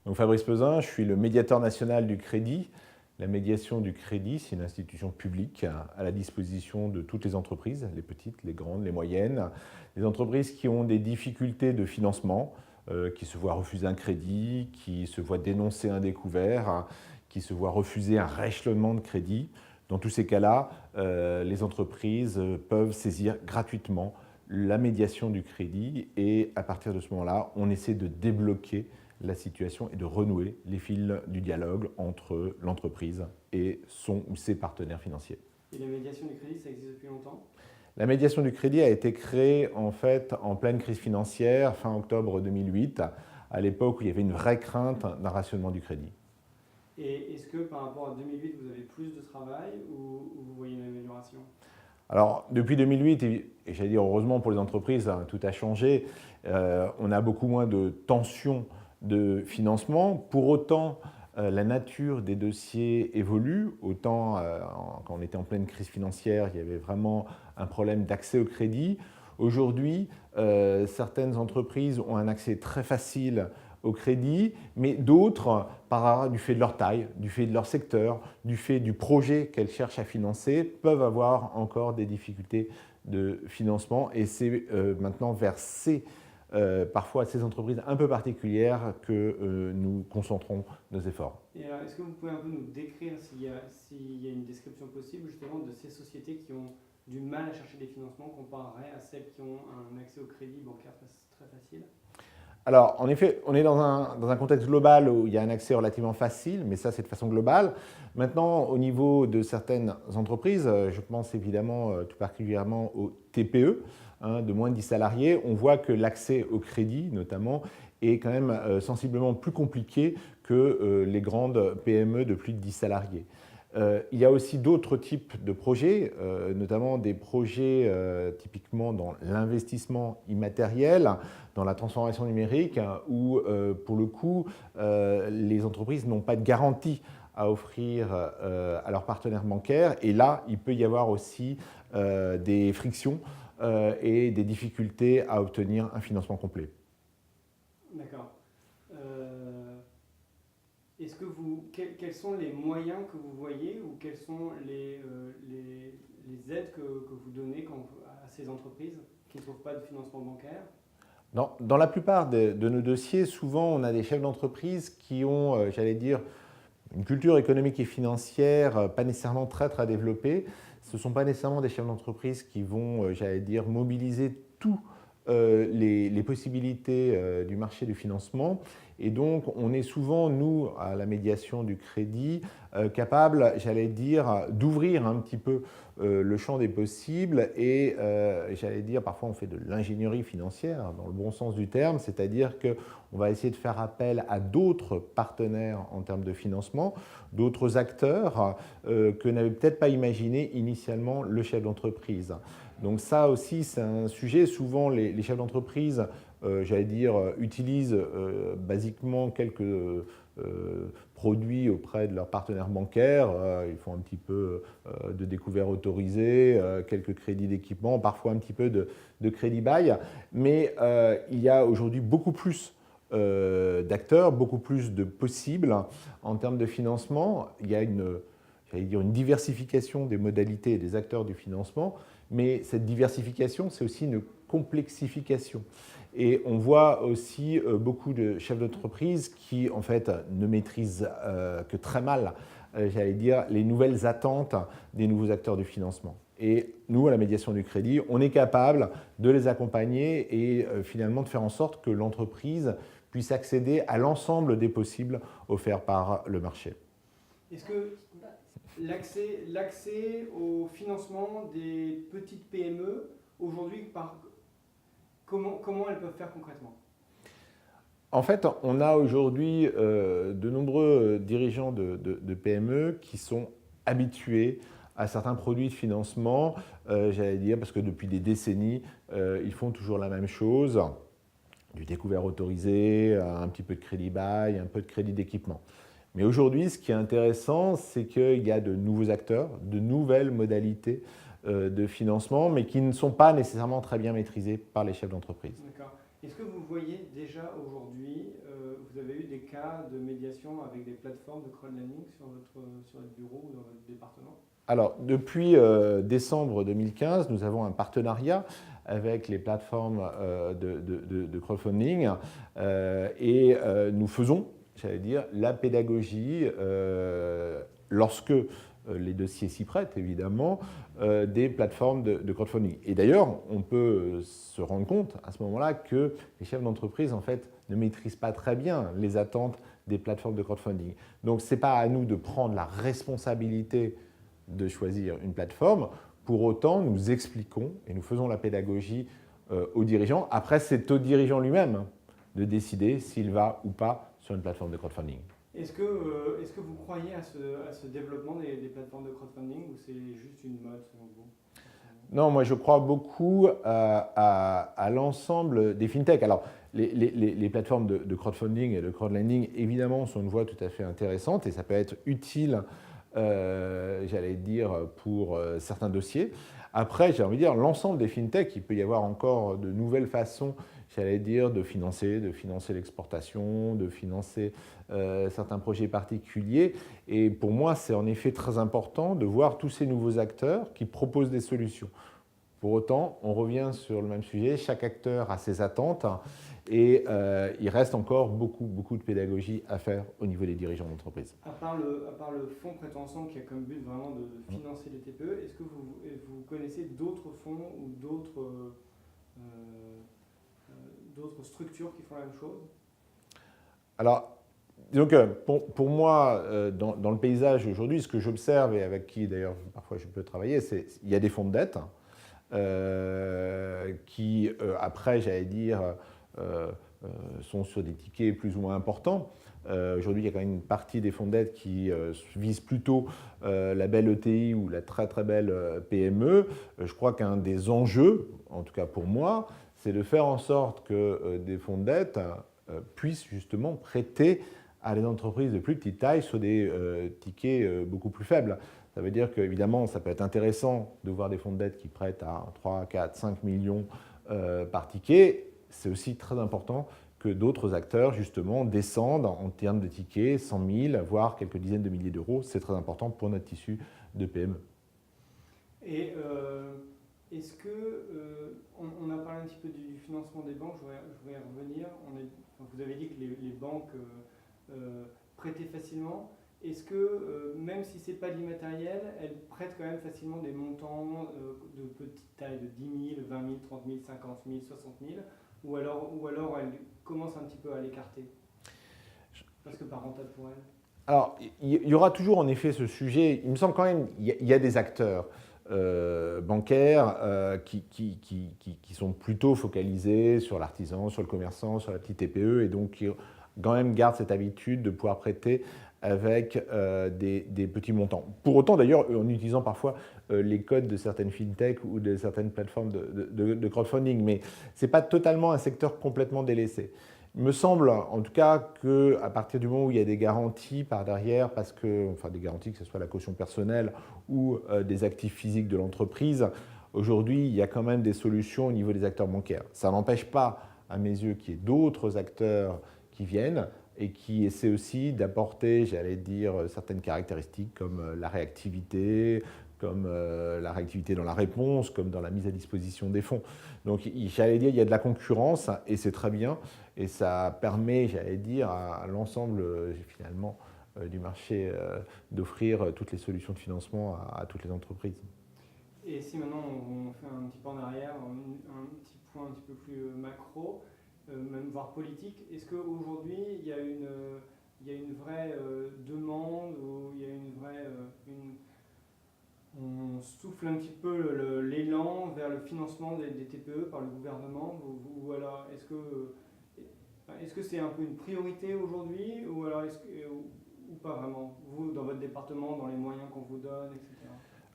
Donc Fabrice Peuzin, je suis le médiateur national du crédit. La médiation du crédit, c'est une institution publique à la disposition de toutes les entreprises, les petites, les grandes, les moyennes, les entreprises qui ont des difficultés de financement, qui se voient refuser un crédit, qui se voient dénoncer un découvert, qui se voient refuser un rééchelonnement de crédit. Dans tous ces cas-là, les entreprises peuvent saisir gratuitement la médiation du crédit et à partir de ce moment-là, on essaie de débloquer la situation et de renouer les fils du dialogue entre l'entreprise et son ou ses partenaires financiers. Et la médiation du crédit, ça existe depuis longtemps? La médiation du crédit a été créée en fait en pleine crise financière, fin octobre 2008, à l'époque où il y avait une vraie crainte d'un rationnement du crédit. Et est-ce que par rapport à 2008, vous avez plus de travail ou vous voyez une amélioration? Alors, depuis 2008, et j'allais dire heureusement pour les entreprises, tout a changé. On a beaucoup moins de tensions de financement. Pour autant, la nature des dossiers évolue. Autant, quand on était en pleine crise financière, il y avait vraiment un problème d'accès au crédit. Aujourd'hui, certaines entreprises ont un accès très facile au crédit, mais d'autres, du fait de leur taille, du fait de leur secteur, du fait du projet qu'elles cherchent à financer, peuvent avoir encore des difficultés de financement. Et c'est maintenant vers parfois ces entreprises un peu particulières que nous concentrons nos efforts. Et alors, est-ce que vous pouvez un peu nous décrire s'il y a une description possible justement de ces sociétés qui ont du mal à chercher des financements comparé à celles qui ont un accès au crédit bancaire très facile? Alors, en effet, on est dans un contexte global où il y a un accès relativement facile, mais ça, c'est de façon globale. Maintenant, au niveau de certaines entreprises, je pense évidemment tout particulièrement aux TPE, de moins de 10 salariés, on voit que l'accès au crédit, notamment, est quand même sensiblement plus compliqué que les grandes PME de plus de 10 salariés. Il y a aussi d'autres types de projets, notamment des projets typiquement dans l'investissement immatériel, dans la transformation numérique, où pour le coup, les entreprises n'ont pas de garantie à offrir à leurs partenaires bancaires. Et là, il peut y avoir aussi des frictions et des difficultés à obtenir un financement complet. D'accord. Est-ce que quels sont les moyens que vous voyez ou quelles sont les aides que vous donnez à ces entreprises qui ne trouvent pas de financement bancaire? Dans la plupart de nos dossiers, souvent, on a des chefs d'entreprise qui ont, j'allais dire, une culture économique et financière pas nécessairement très développée. Ce ne sont pas nécessairement des chefs d'entreprise qui vont, j'allais dire, mobiliser tous les possibilités du marché du financement. Et donc, on est souvent, nous, à la médiation du crédit, capables, j'allais dire, d'ouvrir un petit peu le champ des possibles et, j'allais dire, parfois on fait de l'ingénierie financière, dans le bon sens du terme, c'est-à-dire qu'on va essayer de faire appel à d'autres partenaires en termes de financement, d'autres acteurs que n'avait peut-être pas imaginé initialement le chef d'entreprise. Donc ça aussi, c'est un sujet. Souvent, les chefs d'entreprise, j'allais dire, utilisent basiquement quelques produits auprès de leurs partenaires bancaires. Ils font un petit peu de découvert autorisé, quelques crédits d'équipement, parfois un petit peu de crédit bail. Mais il y a aujourd'hui beaucoup plus d'acteurs, beaucoup plus de possibles en termes de financement. Il y a j'allais dire, une diversification des modalités et des acteurs du financement. Mais cette diversification, c'est aussi une complexification. Et on voit aussi beaucoup de chefs d'entreprise qui, en fait, ne maîtrisent que très mal, j'allais dire, les nouvelles attentes des nouveaux acteurs du financement. Et nous, à la médiation du crédit, on est capable de les accompagner et finalement de faire en sorte que l'entreprise puisse accéder à l'ensemble des possibles offerts par le marché. Est-ce que l'accès au financement des petites PME, aujourd'hui, comment elles peuvent faire concrètement? En fait, on a aujourd'hui de nombreux dirigeants de PME qui sont habitués à certains produits de financement, j'allais dire, parce que depuis des décennies, ils font toujours la même chose, du découvert autorisé, un petit peu de crédit bail, un peu de crédit d'équipement. Mais aujourd'hui, ce qui est intéressant, c'est qu'il y a de nouveaux acteurs, de nouvelles modalités de financement, mais qui ne sont pas nécessairement très bien maîtrisées par les chefs d'entreprise. D'accord. Est-ce que vous voyez déjà aujourd'hui, vous avez eu des cas de médiation avec des plateformes de crowdlending sur votre bureau ou dans votre département? Alors, depuis décembre 2015, nous avons un partenariat avec les plateformes de crowdfunding et nous faisons, j'allais dire, la pédagogie lorsque les dossiers s'y prêtent, évidemment, des plateformes de crowdfunding. Et d'ailleurs, on peut se rendre compte à ce moment-là que les chefs d'entreprise, en fait, ne maîtrisent pas très bien les attentes des plateformes de crowdfunding. Donc, ce n'est pas à nous de prendre la responsabilité de choisir une plateforme. Pour autant, nous expliquons et nous faisons la pédagogie aux dirigeants. Après, c'est au dirigeant lui-même de décider s'il va ou pas sur une plateforme de crowdfunding. Est-ce que vous croyez à ce développement des plateformes de crowdfunding ou c'est juste une mode selon vous? Non, moi je crois beaucoup à l'ensemble des fintechs. Alors, les plateformes de crowdfunding et de crowdlending, évidemment, sont une voie tout à fait intéressante et ça peut être utile, j'allais dire, pour certains dossiers. Après, j'ai envie de dire, l'ensemble des fintechs, il peut y avoir encore de nouvelles façons, j'allais dire, de financer l'exportation, de financer certains projets particuliers. Et pour moi, c'est en effet très important de voir tous ces nouveaux acteurs qui proposent des solutions. Pour autant, on revient sur le même sujet, chaque acteur a ses attentes et il reste encore beaucoup de pédagogie à faire au niveau des dirigeants d'entreprise. À part le fonds Prêtons Ensemble qui a comme but vraiment de financer les TPE, est-ce que vous connaissez d'autres fonds ou d'autres structures qui font la même chose? Alors, donc, pour moi, dans le paysage aujourd'hui, ce que j'observe et avec qui d'ailleurs parfois je peux travailler, c'est qu'il y a des fonds de dette qui, après, j'allais dire, sont sur des tickets plus ou moins importants. Aujourd'hui, il y a quand même une partie des fonds de dette qui visent plutôt la belle ETI ou la très belle PME. Je crois qu'un des enjeux, en tout cas pour moi, c'est de faire en sorte que des fonds de dette puissent justement prêter à des entreprises de plus petite taille sur des tickets beaucoup plus faibles. Ça veut dire qu'évidemment, ça peut être intéressant de voir des fonds de dette qui prêtent à 3, 4, 5 millions par ticket. C'est aussi très important que d'autres acteurs, justement, descendent en termes de tickets, 100 000, voire quelques dizaines de milliers d'euros. C'est très important pour notre tissu de PME. Et est-ce que, on a parlé un petit peu du financement des banques, je voudrais y revenir. Vous avez dit que les banques prêtaient facilement. Est-ce que, même si ce n'est pas d'immatériel, elles prêtent quand même facilement des montants de petite taille, de 10 000, 20 000, 30 000, 50 000, 60 000, ou alors elles commencent un petit peu à l'écarter parce que pas rentable pour elles? Alors, il y aura toujours en effet ce sujet. Il me semble quand même qu'il y a des acteurs bancaires qui sont plutôt focalisés sur l'artisan, sur le commerçant, sur la petite TPE, et donc qui quand même gardent cette habitude de pouvoir prêter avec des petits montants. Pour autant, d'ailleurs, en utilisant parfois les codes de certaines fintech ou de certaines plateformes de crowdfunding, mais ce n'est pas totalement un secteur complètement délaissé. Il me semble, en tout cas, qu'à partir du moment où il y a des garanties par derrière, enfin des garanties, que ce soit la caution personnelle ou des actifs physiques de l'entreprise, aujourd'hui, il y a quand même des solutions au niveau des acteurs bancaires. Ça n'empêche pas, à mes yeux, qu'il y ait d'autres acteurs qui viennent et qui essaient aussi d'apporter, j'allais dire, certaines caractéristiques comme la réactivité dans la réponse, comme dans la mise à disposition des fonds. Donc, j'allais dire, il y a de la concurrence et c'est très bien. Et ça permet, j'allais dire, à l'ensemble, finalement, du marché d'offrir toutes les solutions de financement à toutes les entreprises. Et si maintenant on fait un petit pas en arrière, un petit point un petit peu plus macro, même voire politique, est-ce qu'aujourd'hui il y a une vraie demande ou il y a une vraie... on souffle un petit peu l'élan vers le financement des TPE par le gouvernement ou alors est-ce que c'est un peu une priorité aujourd'hui ou alors ou pas vraiment? Vous, dans votre département, dans les moyens qu'on vous donne, etc.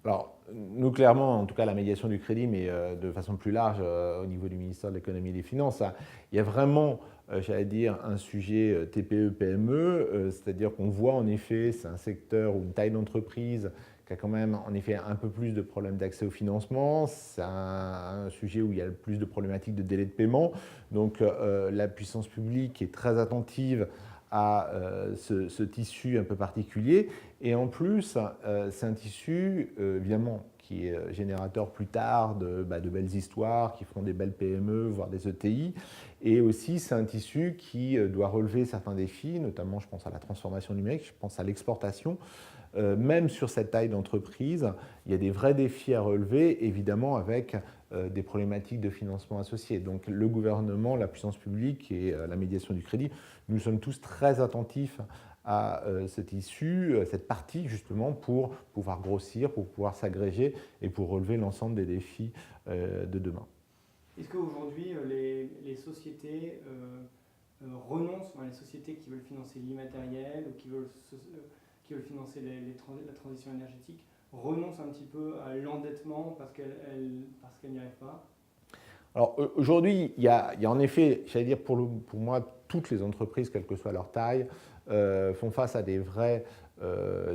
Alors, nous, clairement, en tout cas, la médiation du crédit, mais de façon plus large, au niveau du ministère de l'économie et des finances, il y a vraiment, j'allais dire, un sujet TPE-PME, c'est-à-dire qu'on voit en effet, c'est un secteur ou une taille d'entreprise qui a quand même en effet un peu plus de problèmes d'accès au financement. C'est un sujet où il y a le plus de problématiques de délai de paiement. Donc la puissance publique est très attentive à ce tissu un peu particulier. Et en plus, c'est un tissu, évidemment, qui est générateur plus tard de belles histoires, qui feront des belles PME, voire des ETI. Et aussi, c'est un tissu qui doit relever certains défis, notamment, je pense à la transformation numérique, je pense à l'exportation. Même sur cette taille d'entreprise, il y a des vrais défis à relever, évidemment avec des problématiques de financement associées. Donc le gouvernement, la puissance publique et la médiation du crédit, nous sommes tous très attentifs à cet tissu, cette partie justement pour pouvoir grossir, pour pouvoir s'agréger et pour relever l'ensemble des défis de demain. Est-ce qu'aujourd'hui les sociétés renoncent, les sociétés qui veulent financer l'immatériel ou qui veulent financer la transition énergétique renoncent un petit peu à l'endettement parce qu'elles n'y arrivent pas? Alors aujourd'hui, il y a en effet, j'allais dire pour moi, toutes les entreprises, quelle que soit leur taille, font face à des vrais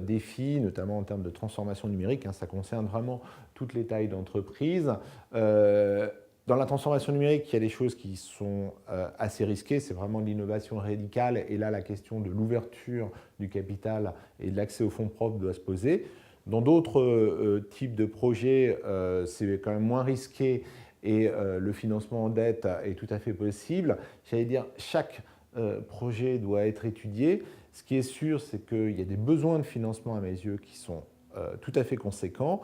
défis, notamment en termes de transformation numérique. Ça concerne vraiment toutes les tailles d'entreprises. Dans la transformation numérique, il y a des choses qui sont assez risquées, c'est vraiment de l'innovation radicale, et là la question de l'ouverture du capital et de l'accès aux fonds propres doit se poser. Dans d'autres types de projets, c'est quand même moins risqué et le financement en dette est tout à fait possible. J'allais dire, chaque projet doit être étudié. Ce qui est sûr, c'est qu'il y a des besoins de financement à mes yeux qui sont tout à fait conséquents.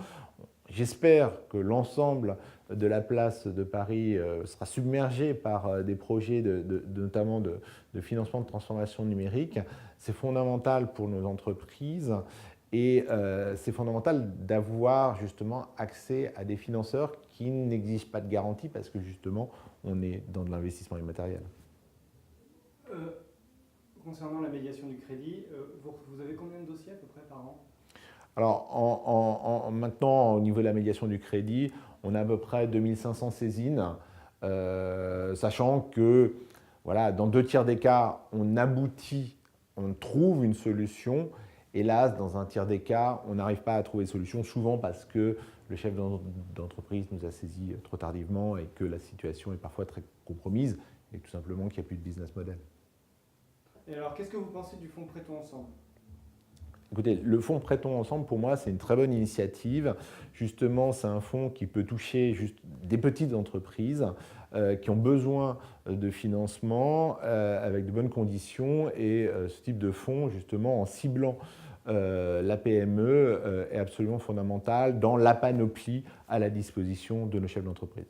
J'espère que l'ensemble de la place de Paris sera submergé par des projets notamment de financement de transformation numérique. C'est fondamental pour nos entreprises et c'est fondamental d'avoir justement accès à des financeurs qui n'exigent pas de garantie parce que justement on est dans de l'investissement immatériel. Concernant la médiation du crédit, vous avez combien de dossiers à peu près par an? Alors, maintenant, au niveau de la médiation du crédit, on a à peu près 2500 saisines, sachant que voilà, dans 2 tiers des cas, on aboutit, on trouve une solution. Hélas, dans 1 tiers des cas, on n'arrive pas à trouver de solution, souvent parce que le chef d'entreprise nous a saisi trop tardivement et que la situation est parfois très compromise et tout simplement qu'il n'y a plus de business model. Et alors, qu'est-ce que vous pensez du fonds Prêtons Ensemble ? Écoutez, le fonds Prêtons Ensemble, pour moi, c'est une très bonne initiative. Justement, c'est un fonds qui peut toucher juste des petites entreprises qui ont besoin de financement avec de bonnes conditions. Et ce type de fonds, justement, en ciblant la PME, est absolument fondamental dans la panoplie à la disposition de nos chefs d'entreprise.